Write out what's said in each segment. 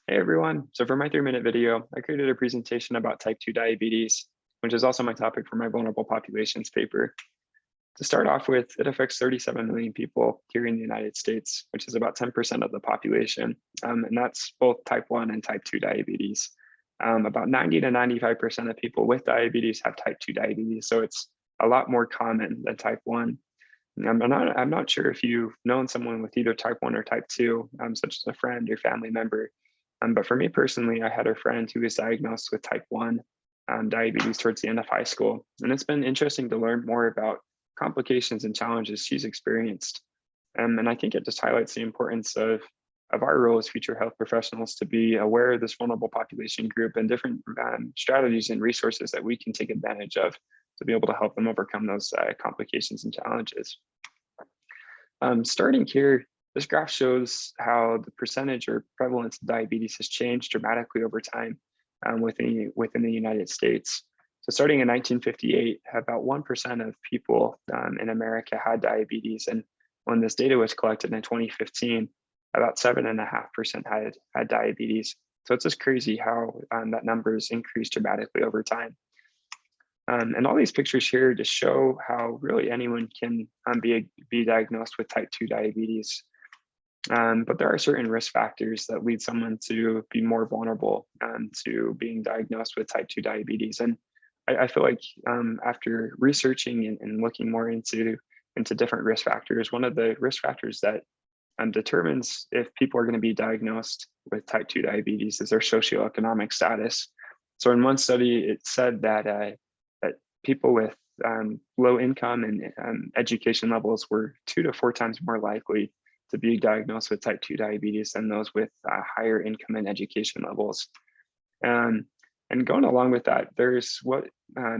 Hey everyone. So for my 3-minute video, I created a presentation about type 2 diabetes, which is also my topic for my vulnerable populations paper. To start off with, it affects 37 million people here in the United States, which is about 10% of the population. And that's both type 1 and type 2 diabetes. About 90 to 95% of people with diabetes have type 2 diabetes. So it's a lot more common than type 1. I'm not sure if you've known someone with either type 1 or type 2, such as a friend or family member. But for me personally, I had a friend who was diagnosed with type 1 diabetes towards the end of high school. And it's been interesting to learn more about complications and challenges she's experienced. And I think it just highlights the importance of our role as future health professionals to be aware of this vulnerable population group and different strategies and resources that we can take advantage of to be able to help them overcome those complications and challenges. Starting here, this graph shows how the percentage or prevalence of diabetes has changed dramatically over time within the United States. So starting in 1958, about 1% of people in America had diabetes. And when this data was collected in 2015, about 7.5% had diabetes. So it's just crazy how that number has increased dramatically over time. And all these pictures here just show how really anyone can be diagnosed with type 2 diabetes. But there are certain risk factors that lead someone to be more vulnerable to being diagnosed with type 2 diabetes. And I feel like after researching and looking more into different risk factors, one of the risk factors that determines if people are going to be diagnosed with type 2 diabetes is their socioeconomic status. So in one study, it said that people with low income and education levels were 2 to 4 times more likely to be diagnosed with type 2 diabetes than those with higher income and education levels. And going along with that, there's what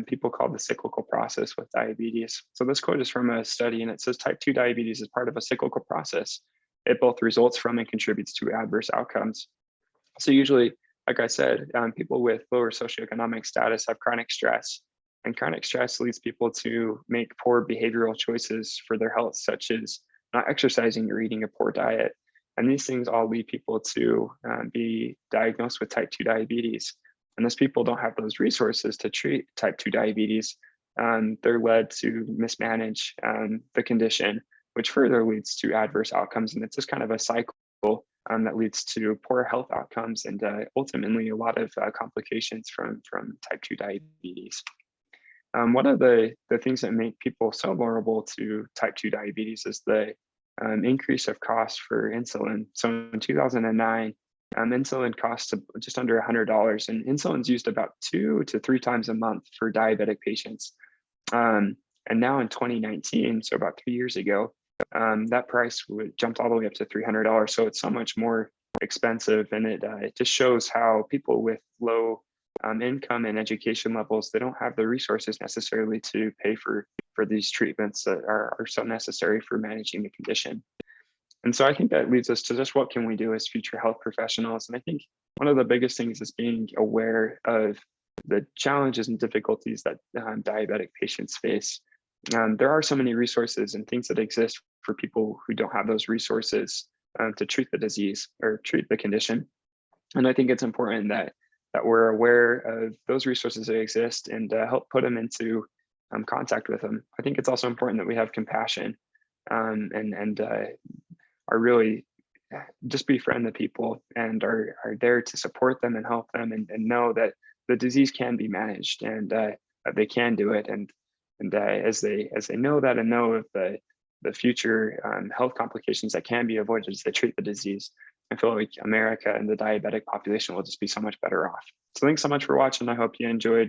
people call the cyclical process with diabetes. So this quote is from a study, and it says type 2 diabetes is part of a cyclical process. It both results from and contributes to adverse outcomes. So usually, like I said, people with lower socioeconomic status have chronic stress, and chronic stress leads people to make poor behavioral choices for their health, such as not exercising or eating a poor diet. And these things all lead people to be diagnosed with type 2 diabetes. And as people don't have those resources to treat type 2 diabetes, they're led to mismanage the condition, which further leads to adverse outcomes. And it's just kind of a cycle that leads to poor health outcomes and ultimately a lot of complications from type 2 diabetes. One of the things that make people so vulnerable to type 2 diabetes is the increase of cost for insulin. So in 2009, insulin costs just under $100, and insulin's used about 2 to 3 times a month for diabetic patients. And now in 2019, so about 3 years ago, that price jumped all the way up to $300. So it's so much more expensive, and it just shows how people with low income and education levels, they don't have the resources necessarily to pay for these treatments that are so necessary for managing the condition. And so I think that leads us to just what can we do as future health professionals. And I think one of the biggest things is being aware of the challenges and difficulties that diabetic patients face. There are so many resources and things that exist for people who don't have those resources to treat the disease or treat the condition. And I think it's important that we're aware of those resources that exist and help put them into contact with them. I think it's also important that we have compassion and are really just befriend the people and are there to support them and help them and know that the disease can be managed and that they can do it. And as they know that and know of the future health complications that can be avoided as they treat the disease, I feel like America and the diabetic population will just be so much better off. So thanks so much for watching. I hope you enjoyed